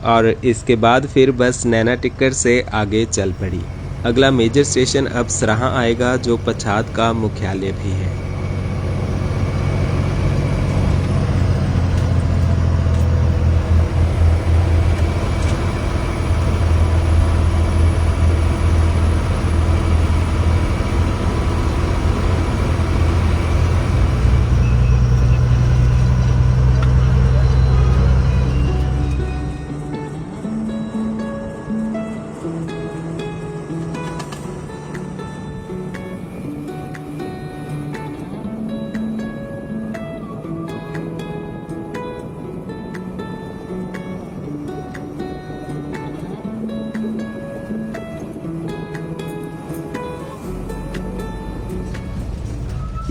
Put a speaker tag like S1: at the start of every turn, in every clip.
S1: और इसके बाद फिर बस नैना टिक्कर से आगे चल पड़ी। अगला मेजर स्टेशन अब सराहां आएगा, जो पच्छाद का मुख्यालय भी है।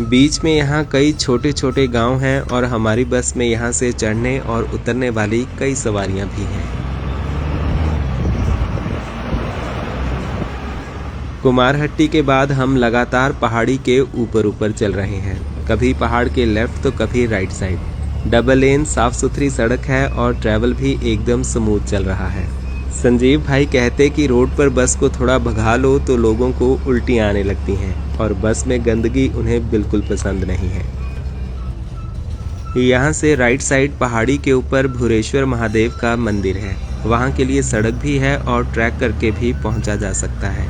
S1: बीच में यहाँ कई छोटे छोटे गांव हैं और हमारी बस में यहाँ से चढ़ने और उतरने वाली कई सवारियाँ भी हैं। कुमारहट्टी के बाद हम लगातार पहाड़ी के ऊपर चल रहे हैं, कभी पहाड़ के लेफ्ट तो कभी राइट साइड। डबल लेन साफ सुथरी सड़क है और ट्रैवल भी एकदम स्मूथ चल रहा है। संजीव भाई कहते कि रोड पर बस को थोड़ा भगा लो तो लोगों को उल्टियाँ आने लगती हैं और बस में गंदगी उन्हें बिल्कुल पसंद नहीं है। यहाँ से राइट साइड पहाड़ी के ऊपर भूरेश्वर महादेव का मंदिर है, वहाँ के लिए सड़क भी है और ट्रैक करके भी पहुँचा जा सकता है।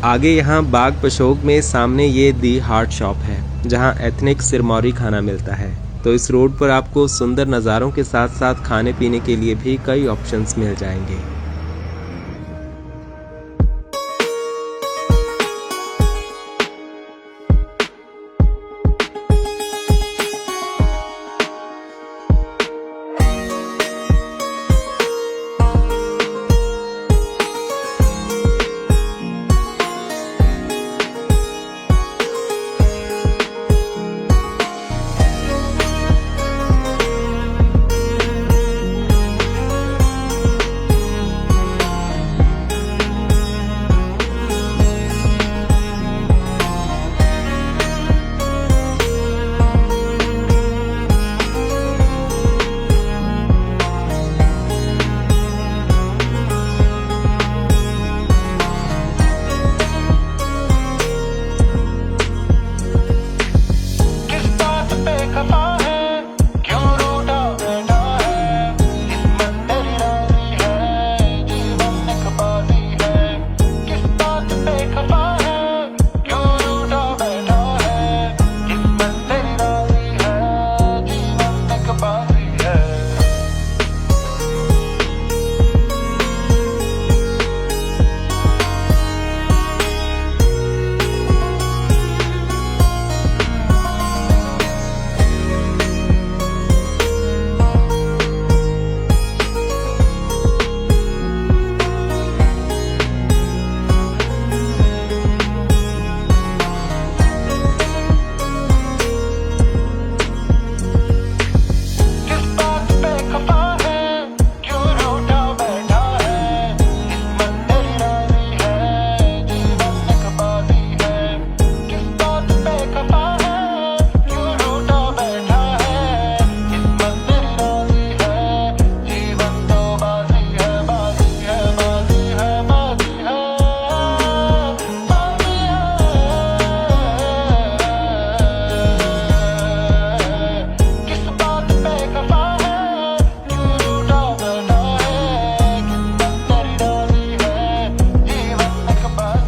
S1: आगे यहाँ बाग पशोक में सामने ये दी हार्ट शॉप है, जहाँ एथनिक सिरमौरी खाना मिलता है। तो इस रोड पर आपको सुंदर नज़ारों के साथ साथ खाने पीने के लिए भी कई ऑप्शंस मिल जाएंगे।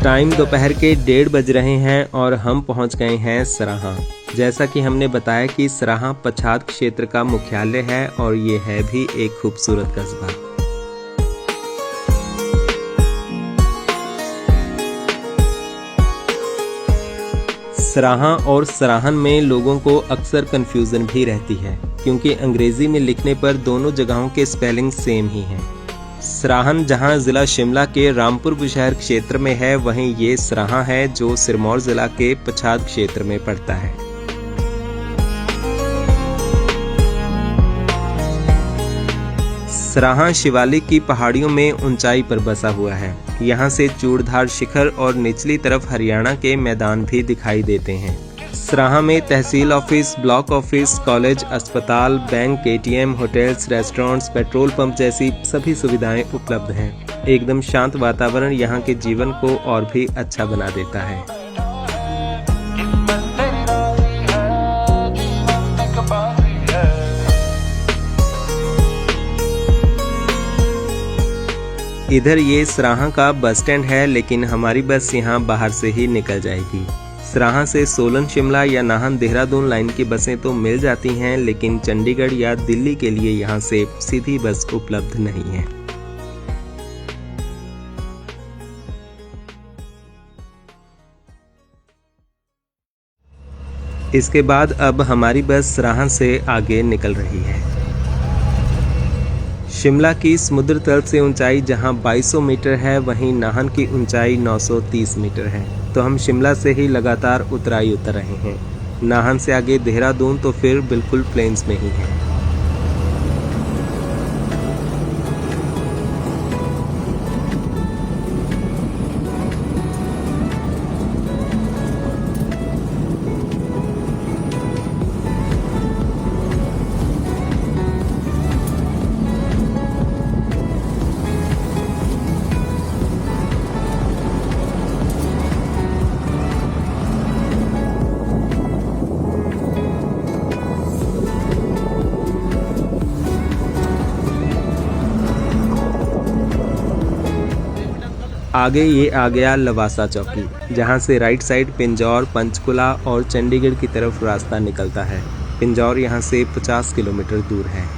S1: टाइम दोपहर के 1:30 बज रहे हैं और हम पहुंच गए हैं सराहां। जैसा कि हमने बताया कि सराहां पच्छाद क्षेत्र का मुख्यालय है और ये है भी एक खूबसूरत कस्बा। सराहां और सराहन में लोगों को अक्सर कंफ्यूजन भी रहती है, क्योंकि अंग्रेजी में लिखने पर दोनों जगहों के स्पेलिंग सेम ही हैं। सराहन जहां जिला शिमला के रामपुर बुशहर क्षेत्र में है, वहीं ये सराहां है जो सिरमौर जिला के पच्छाद क्षेत्र में पड़ता है। सराहां शिवालिक की पहाड़ियों में ऊंचाई पर बसा हुआ है। यहाँ से चूड़धार शिखर और निचली तरफ हरियाणा के मैदान भी दिखाई देते हैं। सराहां में तहसील ऑफिस, ब्लॉक ऑफिस, कॉलेज, अस्पताल, bank, ATM, hotels, restaurants, petrol pump जैसी सभी सुविधाएं उपलब्ध हैं। एकदम शांत वातावरण यहां के जीवन को और भी अच्छा बना देता है। इधर ये सराहां का बस स्टैंड है, लेकिन हमारी बस यहाँ बाहर से ही निकल जाएगी। सराहां से सोलन शिमला या नाहन देहरादून लाइन की बसें तो मिल जाती हैं, लेकिन चंडीगढ़ या दिल्ली के लिए यहाँ से सीधी बस उपलब्ध नहीं है। इसके बाद अब हमारी बस सराहां से आगे निकल रही है। शिमला की समुद्र तल से ऊंचाई जहां 2200 मीटर है, वहीं नाहन की ऊंचाई 930 मीटर है। तो हम शिमला से ही लगातार उतराई उतर रहे हैं। नाहन से आगे देहरादून तो फिर बिल्कुल प्लेन्स में ही है। आगे ये आ गया लवासा चौकी, जहां से राइट साइड पिंजौर, पंचकुला और चंडीगढ़ की तरफ रास्ता निकलता है। पिंजौर यहां से 50 किलोमीटर दूर है।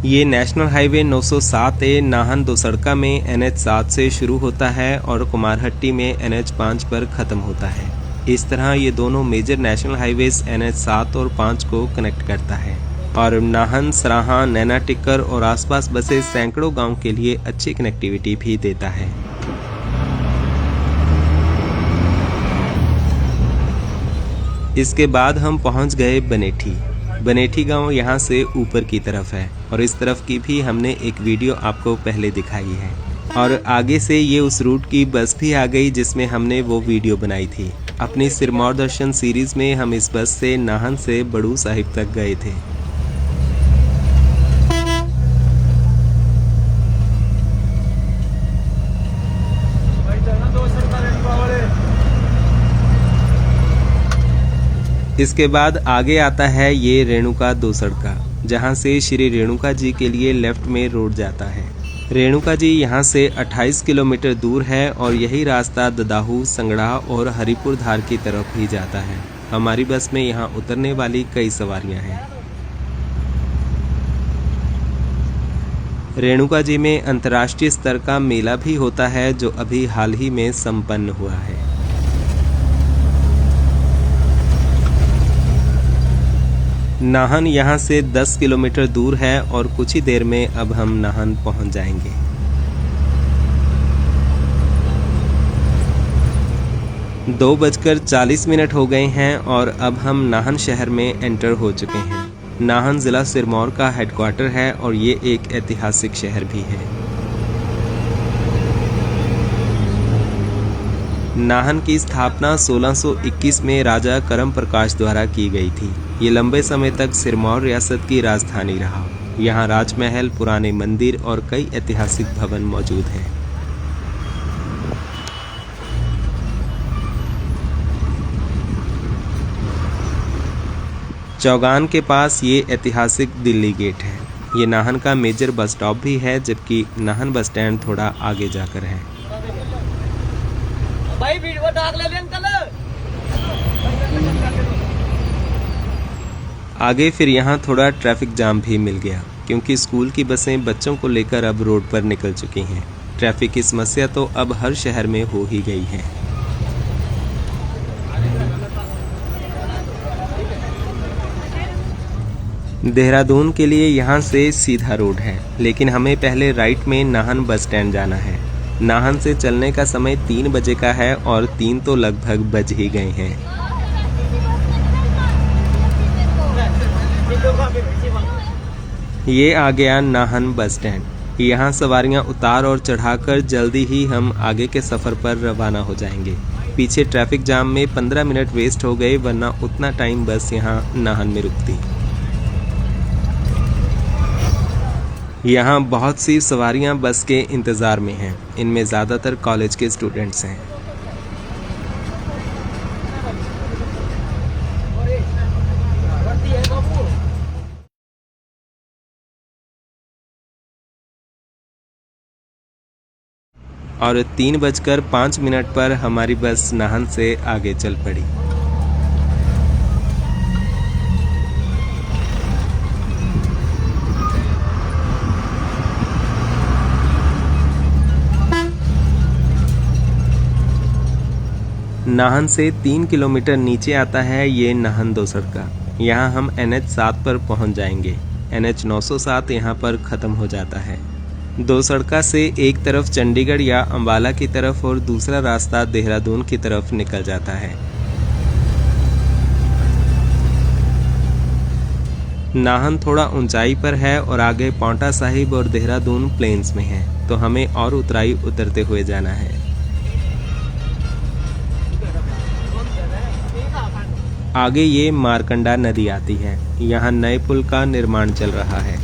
S1: ये नेशनल हाईवे 907A नाहन दोसड़का में NH 7 से शुरू होता है और कुमारहट्टी में NH 5 पर खत्म होता है। इस तरह ये दोनों मेजर नेशनल हाईवेज NH 7 और 5 को कनेक्ट करता है और नाहन, सराहां, नैना टिक्कर और आसपास बसे सैकड़ों गांव के लिए अच्छी कनेक्टिविटी भी देता है। इसके बाद हम पहुंच गए बनेठी। बनेठी गांव यहां से ऊपर की तरफ है और इस तरफ की भी हमने एक वीडियो आपको पहले दिखाई है और आगे से ये उस रूट की बस भी आ गई जिसमें हमने वो वीडियो बनाई थी। अपनी सिरमौर दर्शन सीरीज में हम इस बस से नाहन से बड़ू साहिब तक गए थे। इसके बाद आगे आता है ये रेणुका दोसड़का, जहां से श्री रेणुका जी के लिए लेफ्ट में रोड जाता है। रेणुका जी यहां से 28 किलोमीटर दूर है और यही रास्ता ददाहू, संगड़ा और हरिपुर धार की तरफ भी जाता है। हमारी बस में यहां उतरने वाली कई सवारियां हैं। रेणुका जी में अंतर्राष्ट्रीय स्तर का मेला भी होता है जो अभी हाल ही में संपन्न हुआ है। नाहन यहाँ से 10 किलोमीटर दूर है और कुछ ही देर में अब हम नाहन पहुँच जाएंगे। दो 2:40 हो गए हैं और अब हम नाहन शहर में एंटर हो चुके हैं। नाहन जिला सिरमौर का हेडक्वार्टर है और ये एक ऐतिहासिक शहर भी है। नाहन की स्थापना 1621 में राजा करम प्रकाश द्वारा की गई थी। ये लंबे समय तक सिरमौर रियासत की राजधानी रहा। यहाँ राजमहल, पुराने मंदिर और कई ऐतिहासिक भवन मौजूद हैं। चौगान के पास ये ऐतिहासिक दिल्ली गेट है। ये नाहन का मेजर बस स्टॉप भी है, जबकि नाहन बस स्टैंड थोड़ा आगे जाकर है। भाई वीडियो डाल ले अंकल। आगे फिर यहाँ थोड़ा ट्रैफिक जाम भी मिल गया, क्योंकि स्कूल की बसें बच्चों को लेकर अब रोड पर निकल चुकी हैं। ट्रैफिक की समस्या तो अब हर शहर में हो ही गई है। देहरादून के लिए यहाँ से सीधा रोड है, लेकिन हमें पहले राइट में नाहन बस स्टैंड जाना है। नाहन से चलने का समय 3 बजे का है और 3 तो लगभग बज ही गए हैं। ये आ गया नाहन बस स्टैंड। यहाँ सवारियाँ उतार और चढ़ाकर जल्दी ही हम आगे के सफ़र पर रवाना हो जाएंगे। पीछे ट्रैफिक जाम में 15 मिनट वेस्ट हो गए, वरना उतना टाइम बस यहाँ नाहन में रुकती। यहाँ बहुत सी सवारियाँ बस के इंतज़ार में हैं। इनमें ज़्यादातर कॉलेज के स्टूडेंट्स हैं। और 3:05 पर हमारी बस नाहन से आगे चल पड़ी। नाहन से 3 किलोमीटर नीचे आता है ये नाहन दो सड़का। यहाँ हम NH 7 पर पहुँच जाएंगे। NH 907 यहाँ पर ख़त्म हो जाता है। दो सड़का से एक तरफ चंडीगढ़ या अंबाला की तरफ और दूसरा रास्ता देहरादून की तरफ निकल जाता है। नाहन थोड़ा ऊंचाई पर है और आगे पांवटा साहिब और देहरादून प्लेन्स में है, तो हमें और उतराई उतरते हुए जाना है। आगे ये मारकंडा नदी आती है। यहाँ नए पुल का निर्माण चल रहा है।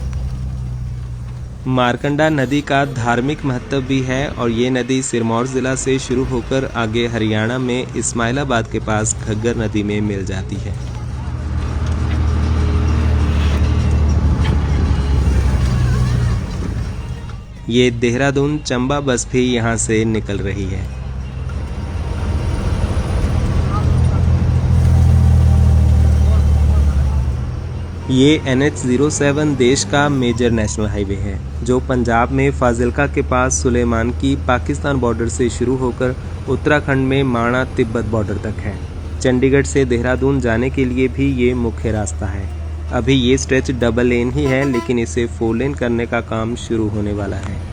S1: मारकंडा नदी का धार्मिक महत्व भी है और ये नदी सिरमौर जिला से शुरू होकर आगे हरियाणा में इस्माइलाबाद के पास घग्गर नदी में मिल जाती है। ये देहरादून चंबा बस भी यहाँ से निकल रही है। ये NH 07 देश का मेजर नेशनल हाईवे है, जो पंजाब में फाजिल्का के पास सुलेमान की पाकिस्तान बॉर्डर से शुरू होकर उत्तराखंड में माणा तिब्बत बॉर्डर तक है। चंडीगढ़ से देहरादून जाने के लिए भी ये मुख्य रास्ता है। अभी ये स्ट्रेच डबल लेन ही है, लेकिन इसे 4 लेन करने का काम शुरू होने वाला है।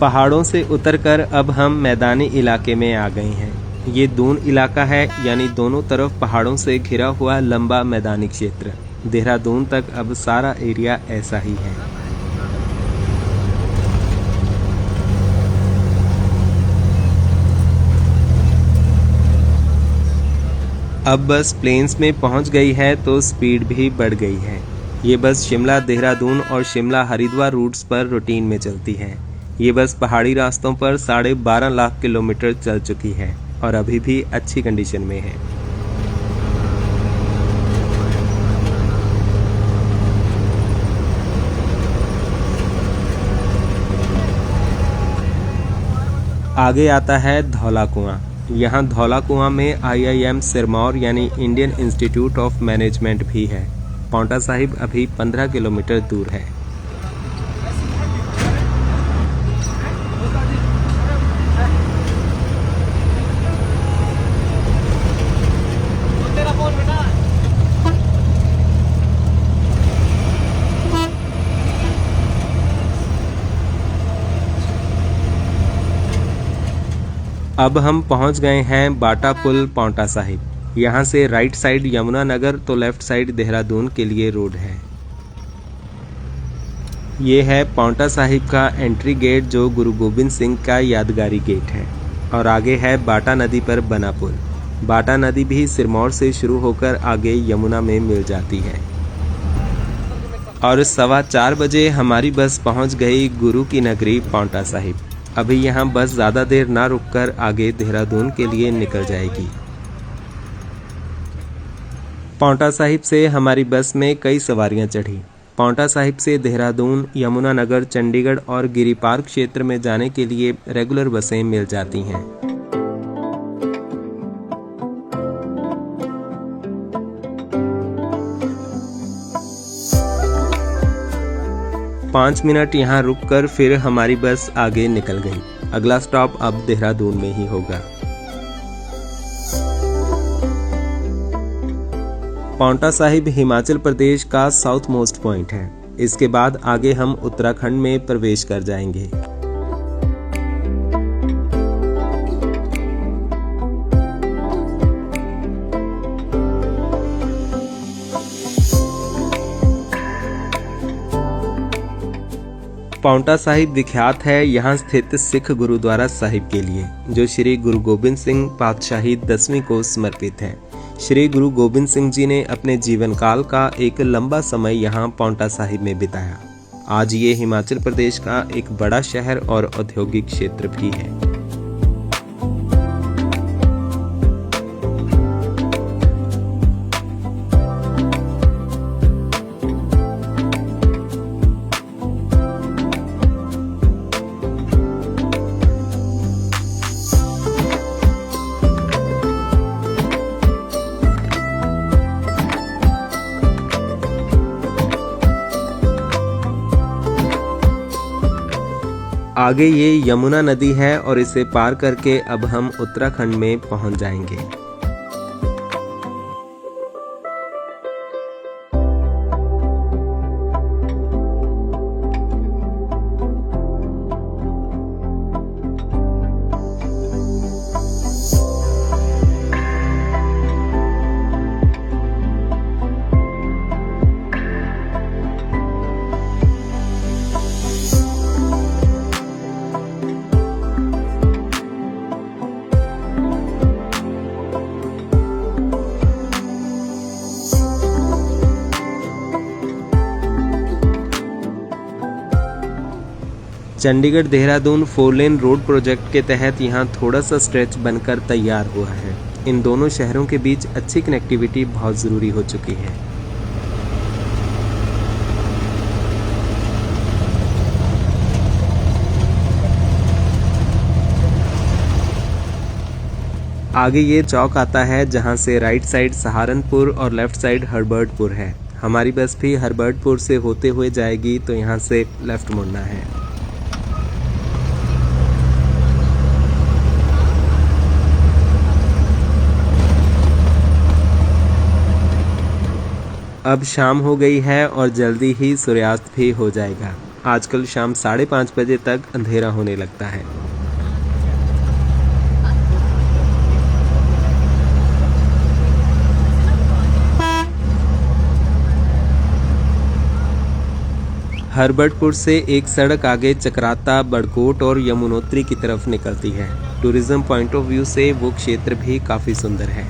S1: पहाड़ों से उतरकर अब हम मैदानी इलाके में आ गए हैं। ये दून इलाका है, यानी दोनों तरफ पहाड़ों से घिरा हुआ लंबा मैदानी क्षेत्र। देहरादून तक अब सारा एरिया ऐसा ही है। अब बस प्लेन्स में पहुंच गई है तो स्पीड भी बढ़ गई है। ये बस शिमला देहरादून और शिमला हरिद्वार रूट्स पर रूटीन में चलती है। ये बस पहाड़ी रास्तों पर 12.5 लाख किलोमीटर चल चुकी है और अभी भी अच्छी कंडीशन में है। आगे आता है धौला कुआं। यहाँ धौला कुआं में IIM सिरमौर यानी इंडियन इंस्टीट्यूट ऑफ मैनेजमेंट भी है। पांवटा साहिब अभी 15 किलोमीटर दूर है। अब हम पहुंच गए हैं बाटा पुल पांवटा साहिब। यहाँ से राइट साइड यमुना नगर तो लेफ्ट साइड देहरादून के लिए रोड है। ये है पांवटा साहिब का एंट्री गेट, जो गुरु गोबिंद सिंह का यादगारी गेट है। और आगे है बाटा नदी पर बना पुल। बाटा नदी भी सिरमौर से शुरू होकर आगे यमुना में मिल जाती है। और 4:15 बजे हमारी बस पहुंच गई गुरु की नगरी पांवटा साहिब। अभी यहाँ बस ज़्यादा देर ना रुककर आगे देहरादून के लिए निकल जाएगी। पांवटा साहिब से हमारी बस में कई सवारियां चढ़ी। पांवटा साहिब से देहरादून, यमुनानगर, चंडीगढ़ और गिरी पार्क क्षेत्र में जाने के लिए रेगुलर बसें मिल जाती हैं। 5 मिनट यहाँ रुककर फिर हमारी बस आगे निकल गई। अगला स्टॉप अब देहरादून में ही होगा। पांवटा साहिब हिमाचल प्रदेश का साउथ मोस्ट पॉइंट है। इसके बाद आगे हम उत्तराखंड में प्रवेश कर जाएंगे। पांवटा साहिब विख्यात है यहाँ स्थित सिख गुरुद्वारा साहिब के लिए, जो श्री गुरु गोबिंद सिंह पातशाही 10वीं को समर्पित है। श्री गुरु गोबिंद सिंह जी ने अपने जीवन काल का एक लंबा समय यहाँ पांवटा साहिब में बिताया। आज ये हिमाचल प्रदेश का एक बड़ा शहर और औद्योगिक क्षेत्र भी है। आगे ये यमुना नदी है और इसे पार करके अब हम उत्तराखंड में पहुंच जाएंगे। Chandigarh Dehradun 4 lane road project के तहत यहाँ थोड़ा सा स्ट्रेच बनकर तैयार हुआ है। इन दोनों शहरों के बीच अच्छी कनेक्टिविटी बहुत ज़रूरी हो चुकी है। आगे ये चौक आता है जहाँ से राइट साइड सहारनपुर और लेफ्ट साइड हर्बर्टपुर है। हमारी बस भी हर्बर्टपुर से होते हुए जाएगी, तो यहाँ से लेफ्ट मुड़ना है। अब शाम हो गई है और जल्दी ही सूर्यास्त भी हो जाएगा। आजकल शाम 5:30 बजे तक अंधेरा होने लगता है। हर्बर्टपुर से एक सड़क आगे चक्राता, बड़कोट और यमुनोत्री की तरफ निकलती है। टूरिज्म पॉइंट ऑफ व्यू से वो क्षेत्र भी काफी सुंदर है।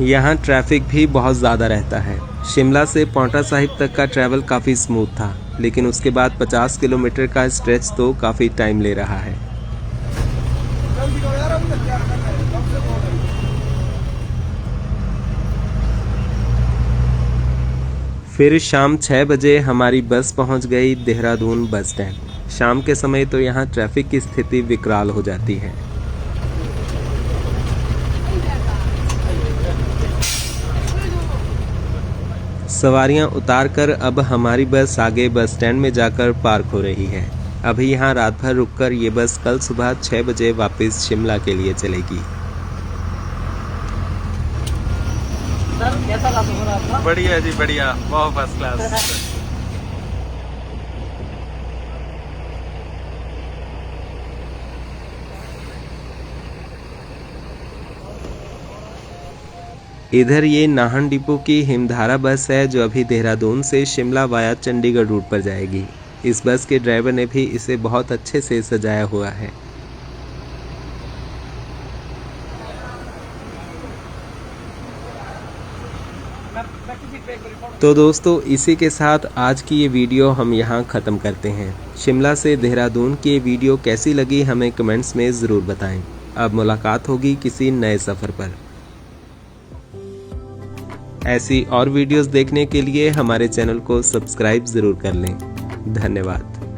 S1: यहाँ ट्रैफिक भी बहुत ज़्यादा रहता है। शिमला से पांवटा साहिब तक का ट्रैवल काफ़ी स्मूथ था, लेकिन उसके बाद 50 किलोमीटर का स्ट्रेच तो काफ़ी टाइम ले रहा है। फिर शाम 6 बजे हमारी बस पहुँच गई देहरादून बस स्टैंड। शाम के समय तो यहाँ ट्रैफिक की स्थिति विकराल हो जाती है। सवारियां उतारकर अब हमारी बस आगे बस स्टैंड में जाकर पार्क हो रही है। अभी यहाँ रात भर रुककर ये बस कल सुबह 6 बजे वापस शिमला के लिए चलेगी।
S2: सर कैसा रहा सफर आपका?
S3: बढ़िया जी, बढ़िया, बहुत फर्स्ट क्लास।
S1: इधर ये नाहन डिपो की हिमधारा बस है, जो अभी देहरादून से शिमला वाया चंडीगढ़ रूट पर जाएगी। इस बस के ड्राइवर ने भी इसे बहुत अच्छे से सजाया हुआ है। तो दोस्तों, इसी के साथ आज की ये वीडियो हम यहाँ ख़त्म करते हैं। शिमला से देहरादून की ये वीडियो कैसी लगी हमें कमेंट्स में ज़रूर बताएं। अब मुलाकात होगी किसी नए सफर पर। ऐसी और वीडियोस देखने के लिए हमारे चैनल को सब्सक्राइब जरूर कर लें। धन्यवाद।